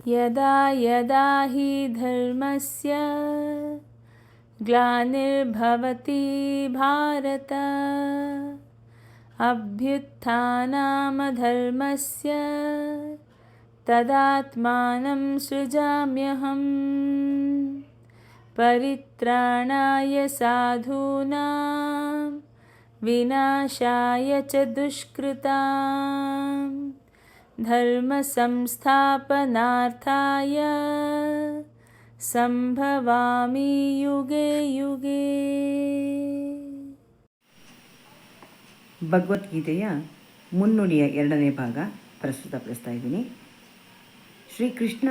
ಯದಾ ಯದಾ ಹಿ ಧರ್ಮಸ್ಯ ಗ್ಲಾನಿರ್ಭವತಿ ಭಾರತ ಅಭ್ಯುತ್ಥಾನಮಧರ್ಮಸ್ಯ ತದಾತ್ಮಾನಂ ಸೃಜಾಮ್ಯಹಂ ಪರಿತ್ರಾಣಾಯ ಸಾಧೂನಾಂ ವಿನಾಶಾಯ ಚ ದುಷ್ಕೃತಾಂ ಧರ್ಮ ಸಂಸ್ಥಾಪನಾರ್ಥಾಯ ಸಂಭವಾಮಿ ಯುಗೆ ಯುಗೆ. ಭಗವದ್ಗೀತೆಯ ಮುನ್ನುಡಿಯ 2ನೇ ಭಾಗ ಪ್ರಸ್ತುತಪಡಿಸ್ತಾ ಇದ್ದೀನಿ. ಶ್ರೀಕೃಷ್ಣ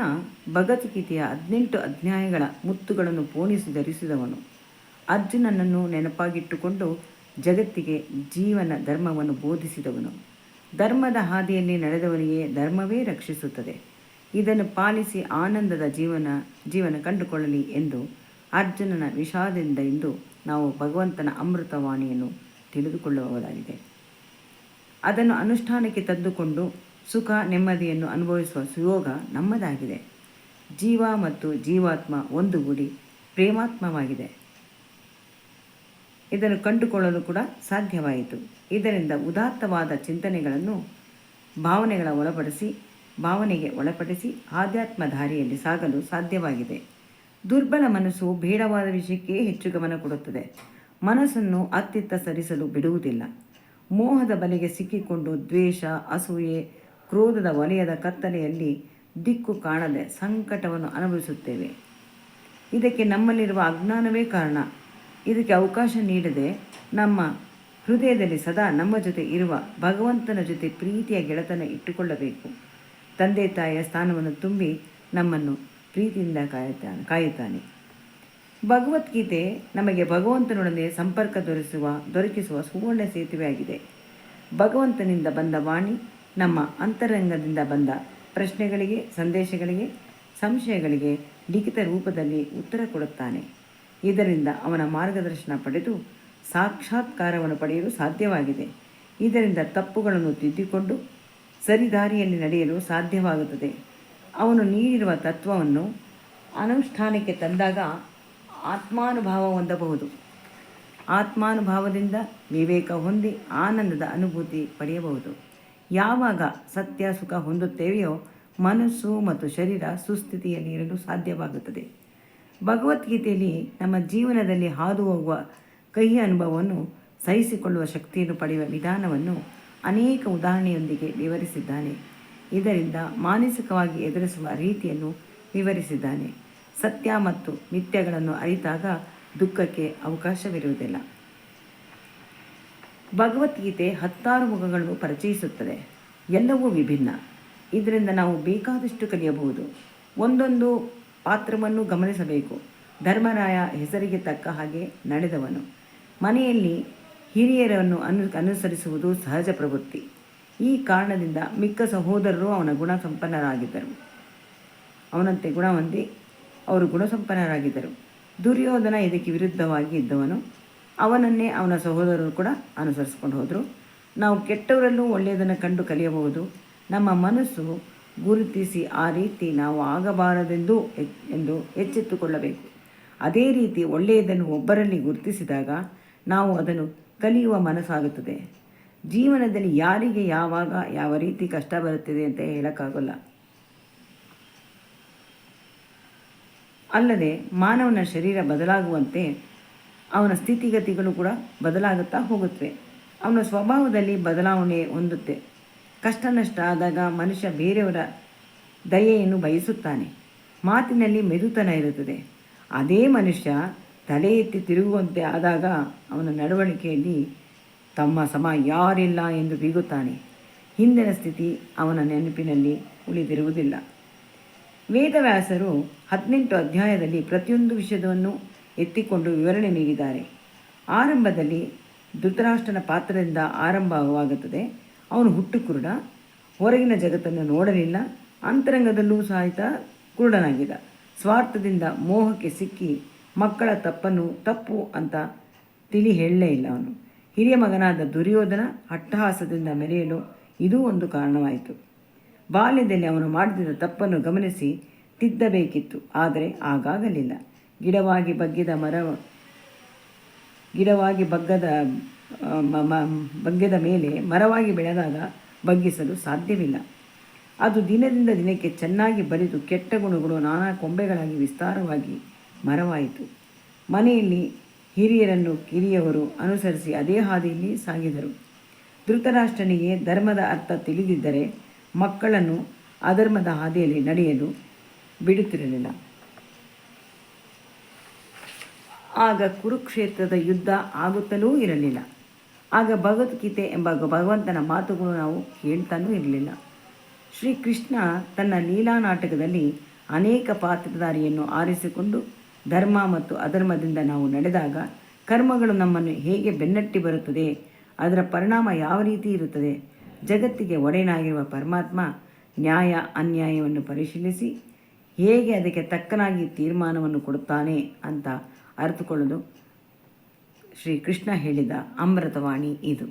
ಭಗವದ್ಗೀತೆಯ 18 ಅಧ್ಯಾಯಗಳ ಮುತ್ತುಗಳನ್ನು ಪೋಣಿಸಿ ಧರಿಸಿದವನು. ಅರ್ಜುನನನ್ನು ನೆನಪಾಗಿಟ್ಟುಕೊಂಡು ಜಗತ್ತಿಗೆ ಜೀವನ ಧರ್ಮವನ್ನು ಬೋಧಿಸಿದವನು. ಧರ್ಮದ ಹಾದಿಯಲ್ಲಿ ನಡೆದವನಿಗೆ ಧರ್ಮವೇ ರಕ್ಷಿಸುತ್ತದೆ. ಇದನ್ನು ಪಾಲಿಸಿ ಆನಂದದ ಜೀವನ ಕಂಡುಕೊಳ್ಳಲಿ ಎಂದು ಅರ್ಜುನನ ವಿಷಾದದಿಂದ ಇಂದು ನಾವು ಭಗವಂತನ ಅಮೃತವಾಣಿಯನ್ನು ತಿಳಿದುಕೊಳ್ಳಬಹುದಾಗಿದೆ. ಅದನ್ನು ಅನುಷ್ಠಾನಕ್ಕೆ ತಂದುಕೊಂಡು ಸುಖ ನೆಮ್ಮದಿಯನ್ನು ಅನುಭವಿಸುವ ಸುಯೋಗ ನಮ್ಮದಾಗಿದೆ. ಜೀವ ಮತ್ತು ಜೀವಾತ್ಮ ಒಂದುಗೂಡಿ ಪ್ರೇಮಾತ್ಮವಾಗಿದೆ. ಇದನ್ನು ಕಂಡುಕೊಳ್ಳಲು ಕೂಡ ಸಾಧ್ಯವಾಯಿತು. ಇದರಿಂದ ಉದಾತ್ತವಾದ ಚಿಂತನೆಗಳನ್ನು ಭಾವನೆಗೆ ಒಳಪಡಿಸಿ ಆಧ್ಯಾತ್ಮ ದಾರಿಯಲ್ಲಿ ಸಾಗಲು ಸಾಧ್ಯವಾಗಿದೆ. ದುರ್ಬಲ ಮನಸ್ಸು ಬೇಡವಾದ ವಿಷಯಕ್ಕೆ ಹೆಚ್ಚು ಗಮನ ಕೊಡುತ್ತದೆ. ಮನಸ್ಸನ್ನು ಅತ್ತಿತ್ತ ಸರಿಸಲು ಬಿಡುವುದಿಲ್ಲ. ಮೋಹದ ಬಲೆಗೆ ಸಿಕ್ಕಿಕೊಂಡು ದ್ವೇಷ, ಅಸೂಯೆ, ಕ್ರೋಧದ ವಲಯದ ಕತ್ತಲೆಯಲ್ಲಿ ದಿಕ್ಕು ಕಾಣದೆ ಸಂಕಟವನ್ನು ಅನುಭವಿಸುತ್ತೇವೆ. ಇದಕ್ಕೆ ನಮ್ಮಲ್ಲಿರುವ ಅಜ್ಞಾನವೇ ಕಾರಣ. ಇದಕ್ಕೆ ಅವಕಾಶ ನೀಡದೆ ನಮ್ಮ ಹೃದಯದಲ್ಲಿ ಸದಾ ನಮ್ಮ ಜೊತೆ ಇರುವ ಭಗವಂತನ ಜೊತೆ ಪ್ರೀತಿಯ ಗೆಳೆತನ ಇಟ್ಟುಕೊಳ್ಳಬೇಕು. ತಂದೆ ತಾಯಿಯ ಸ್ಥಾನವನ್ನು ತುಂಬಿ ನಮ್ಮನ್ನು ಪ್ರೀತಿಯಿಂದ ಕಾಯುತ್ತಾನೆ. ಭಗವದ್ಗೀತೆ ನಮಗೆ ಭಗವಂತನೊಡನೆ ಸಂಪರ್ಕ ದೊರಕಿಸುವ ಸುವರ್ಣ ಸೇತುವೆಯಾಗಿದೆ. ಭಗವಂತನಿಂದ ಬಂದ ವಾಣಿ ನಮ್ಮ ಅಂತರಂಗದಿಂದ ಬಂದ ಪ್ರಶ್ನೆಗಳಿಗೆ, ಸಂದೇಶಗಳಿಗೆ, ಸಂಶಯಗಳಿಗೆ ಲಿಖಿತ ರೂಪದಲ್ಲಿ ಉತ್ತರ ಕೊಡುತ್ತಾನೆ. ಇದರಿಂದ ಅವನ ಮಾರ್ಗದರ್ಶನ ಪಡೆದು ಸಾಕ್ಷಾತ್ಕಾರವನ್ನು ಪಡೆಯಲು ಸಾಧ್ಯವಾಗಿದೆ. ಇದರಿಂದ ತಪ್ಪುಗಳನ್ನು ತಿದ್ದಿಕೊಂಡು ಸರಿದಾರಿಯಲ್ಲಿ ನಡೆಯಲು ಸಾಧ್ಯವಾಗುತ್ತದೆ. ಅವನು ನೀಡಿರುವ ತತ್ವವನ್ನು ಅನುಷ್ಠಾನಕ್ಕೆ ತಂದಾಗ ಆತ್ಮಾನುಭಾವ ಹೊಂದಬಹುದು. ಆತ್ಮಾನುಭಾವದಿಂದ ವಿವೇಕ ಹೊಂದಿ ಆನಂದದ ಅನುಭೂತಿ ಪಡೆಯಬಹುದು. ಯಾವಾಗ ಸತ್ಯ ಸುಖ ಹೊಂದುತ್ತೇವೆಯೋ ಮನಸ್ಸು ಮತ್ತು ಶರೀರ ಸುಸ್ಥಿತಿಯಲ್ಲಿ ಇರಲು ಸಾಧ್ಯವಾಗುತ್ತದೆ. ಭಗವದ್ಗೀತೆಯಲ್ಲಿ ನಮ್ಮ ಜೀವನದಲ್ಲಿ ಹಾದು ಹೋಗುವ ಕಹಿ ಅನುಭವವನ್ನು ಸಹಿಸಿಕೊಳ್ಳುವ ಶಕ್ತಿಯನ್ನು ಪಡೆಯುವ ವಿಧಾನವನ್ನು ಅನೇಕ ಉದಾಹರಣೆಯೊಂದಿಗೆ ವಿವರಿಸಿದ್ದಾನೆ. ಇದರಿಂದ ಮಾನಸಿಕವಾಗಿ ಎದುರಿಸುವ ರೀತಿಯನ್ನು ವಿವರಿಸಿದ್ದಾನೆ. ಸತ್ಯ ಮತ್ತು ಮಿಥ್ಯಗಳನ್ನು ಅರಿತಾಗ ದುಃಖಕ್ಕೆ ಅವಕಾಶವಿರುವುದಿಲ್ಲ. ಭಗವದ್ಗೀತೆ 16 ಮುಖಗಳನ್ನು ಪರಿಚಯಿಸುತ್ತದೆ. ಎಲ್ಲವೂ ವಿಭಿನ್ನ. ಇದರಿಂದ ನಾವು ಬೇಕಾದಷ್ಟು ಕಲಿಯಬಹುದು. ಒಂದೊಂದು ಪಾತ್ರವನ್ನು ಗಮನಿಸಬೇಕು. ಧರ್ಮರಾಯ ಹೆಸರಿಗೆ ತಕ್ಕ ಹಾಗೆ ನಡೆದವನು. ಮನೆಯಲ್ಲಿ ಹಿರಿಯರನ್ನು ಅನುಸರಿಸುವುದು ಸಹಜ ಪ್ರವೃತ್ತಿ. ಈ ಕಾರಣದಿಂದ ಮಿಕ್ಕ ಸಹೋದರರು ಅವನ ಅವನಂತೆ ಗುಣ ಹೊಂದಿ ಅವರು ಗುಣಸಂಪನ್ನರಾಗಿದ್ದರು. ದುರ್ಯೋಧನ ಇದಕ್ಕೆ ವಿರುದ್ಧವಾಗಿ ಇದ್ದವನು. ಅವನನ್ನೇ ಅವನ ಸಹೋದರರು ಕೂಡ ಅನುಸರಿಸಿಕೊಂಡು ಹೋದರು. ನಾವು ಕೆಟ್ಟವರಲ್ಲೂ ಒಳ್ಳೆಯದನ್ನು ಕಂಡು ಕಲಿಯಬಹುದು. ನಮ್ಮ ಮನಸ್ಸು ಗುರುತಿಸಿ ಆ ರೀತಿ ನಾವು ಆಗಬಾರದೆಂದು ಎಂದು ಎಚ್ಚೆತ್ತುಕೊಳ್ಳಬೇಕು. ಅದೇ ರೀತಿ ಒಳ್ಳೆಯದನ್ನು ಒಬ್ಬರಲ್ಲಿ ಗುರುತಿಸಿದಾಗ ನಾವು ಅದನ್ನು ಕಲಿಯುವ ಮನಸ್ಸಾಗುತ್ತದೆ. ಜೀವನದಲ್ಲಿ ಯಾರಿಗೆ ಯಾವಾಗ ಯಾವ ರೀತಿ ಕಷ್ಟ ಬರುತ್ತಿದೆ ಅಂತ ಹೇಳೋಕ್ಕಾಗಲ್ಲ. ಅಲ್ಲದೆ ಮಾನವನ ಶರೀರ ಬದಲಾಗುವಂತೆ ಅವನ ಸ್ಥಿತಿಗತಿಗಳು ಕೂಡ ಬದಲಾಗುತ್ತಾ ಹೋಗುತ್ತವೆ. ಅವನ ಸ್ವಭಾವದಲ್ಲಿ ಬದಲಾವಣೆ ಹೊಂದುತ್ತೆ. ಕಷ್ಟ ನಷ್ಟ ಆದಾಗ ಮನುಷ್ಯ ಬೇರೆಯವರ ದಯೆಯನ್ನು ಬಯಸುತ್ತಾನೆ. ಮಾತಿನಲ್ಲಿ ಮೆದುತನ ಇರುತ್ತದೆ. ಅದೇ ಮನುಷ್ಯ ತಲೆ ಎತ್ತಿ ತಿರುಗುವಂತೆ ಆದಾಗ ಅವನ ನಡವಳಿಕೆಯಲ್ಲಿ ತಮ್ಮ ಸಮ ಯಾರಿಲ್ಲ ಎಂದು ಬೀಗುತ್ತಾನೆ. ಹಿಂದಿನ ಸ್ಥಿತಿ ಅವನ ನೆನಪಿನಲ್ಲಿ ಉಳಿದಿರುವುದಿಲ್ಲ. ವೇದವ್ಯಾಸರು 18 ಅಧ್ಯಾಯದಲ್ಲಿ ಪ್ರತಿಯೊಂದು ವಿಷಯವನ್ನು ಎತ್ತಿಕೊಂಡು ವಿವರಣೆ ನೀಡಿದ್ದಾರೆ. ಆರಂಭದಲ್ಲಿ ಧೃತರಾಷ್ಟ್ರನ ಪಾತ್ರದಿಂದ ಆರಂಭವಾಗುತ್ತದೆ. ಅವನು ಹುಟ್ಟು ಕುರುಡ, ಹೊರಗಿನ ಜಗತ್ತನ್ನು ನೋಡಲಿಲ್ಲ, ಅಂತರಂಗದಲ್ಲೂ ಸಹಿತ ಕುರುಡನಾಗಿದ್ದ. ಸ್ವಾರ್ಥದಿಂದ ಮೋಹಕ್ಕೆ ಸಿಕ್ಕಿ ಮಕ್ಕಳ ತಪ್ಪನ್ನು ತಪ್ಪು ಅಂತ ತಿಳಿ ಹೇಳಲೇ ಇಲ್ಲ. ಅವನು ಹಿರಿಯ ಮಗನಾದ ದುರ್ಯೋಧನ ಅಟ್ಟಹಾಸದಿಂದ ಮೆರೆಯಲು ಇದೂ ಒಂದು ಕಾರಣವಾಯಿತು. ಬಾಲ್ಯದಲ್ಲಿ ಅವನು ಮಾಡುತ್ತಿದ್ದ ತಪ್ಪನ್ನು ಗಮನಿಸಿ ತಿದ್ದಬೇಕಿತ್ತು, ಆದರೆ ಆಗಾಗಲಿಲ್ಲ. ಗಿಡವಾಗಿ ಬಗ್ಗದ ಮೇಲೆ ಮರವಾಗಿ ಬೆಳೆದಾಗ ಬಗ್ಗಿಸಲು ಸಾಧ್ಯವಿಲ್ಲ. ಅದು ದಿನದಿಂದ ದಿನಕ್ಕೆ ಚೆನ್ನಾಗಿ ಬಲಿತು ಕೆಟ್ಟ ಗುಣಗಳು ನಾನಾ ಕೊಂಬೆಗಳಾಗಿ ವಿಸ್ತಾರವಾಗಿ ಮರವಾಯಿತು. ಮನೆಯಲ್ಲಿ ಹಿರಿಯರನ್ನು ಕಿರಿಯವರು ಅನುಸರಿಸಿ ಅದೇ ಹಾದಿಯಲ್ಲಿ ಸಾಗಿದರು. ಧೃತರಾಷ್ಟ್ರನಿಗೆ ಧರ್ಮದ ಅರ್ಥ ತಿಳಿದಿದ್ದರೆ ಮಕ್ಕಳನ್ನು ಅಧರ್ಮದ ಹಾದಿಯಲ್ಲಿ ನಡೆಯಲು ಬಿಡುತ್ತಿರಲಿಲ್ಲ. ಆಗ ಕುರುಕ್ಷೇತ್ರದ ಯುದ್ಧ ಆಗುತ್ತಲೂ ಇರಲಿಲ್ಲ. ಆಗ ಭಗವದ್ಗೀತೆ ಎಂಬ ಭಗವಂತನ ಮಾತುಗಳು ನಾವು ಕೇಳ್ತಾನೂ ಇರಲಿಲ್ಲ. ಶ್ರೀಕೃಷ್ಣ ತನ್ನ ಲೀಲಾ ನಾಟಕದಲ್ಲಿ ಅನೇಕ ಪಾತ್ರಧಾರಿಯನ್ನು ಆರಿಸಿಕೊಂಡು ಧರ್ಮ ಮತ್ತು ಅಧರ್ಮದಿಂದ ನಾವು ನಡೆದಾಗ ಕರ್ಮಗಳು ನಮ್ಮನ್ನು ಹೇಗೆ ಬೆನ್ನಟ್ಟಿ ಬರುತ್ತದೆ, ಅದರ ಪರಿಣಾಮ ಯಾವ ರೀತಿ ಇರುತ್ತದೆ, ಜಗತ್ತಿಗೆ ಒಡೆಯನಾಗಿರುವ ಪರಮಾತ್ಮ ನ್ಯಾಯ ಅನ್ಯಾಯವನ್ನು ಪರಿಶೀಲಿಸಿ ಹೇಗೆ ಅದಕ್ಕೆ ತಕ್ಕನಾಗಿ ತೀರ್ಮಾನವನ್ನು ಕೊಡುತ್ತಾನೆ ಅಂತ ಅರಿತುಕೊಳ್ಳಲು ಶ್ರೀಕೃಷ್ಣ ಹೇಳಿದ ಅಮೃತವಾಣಿ ಇದು.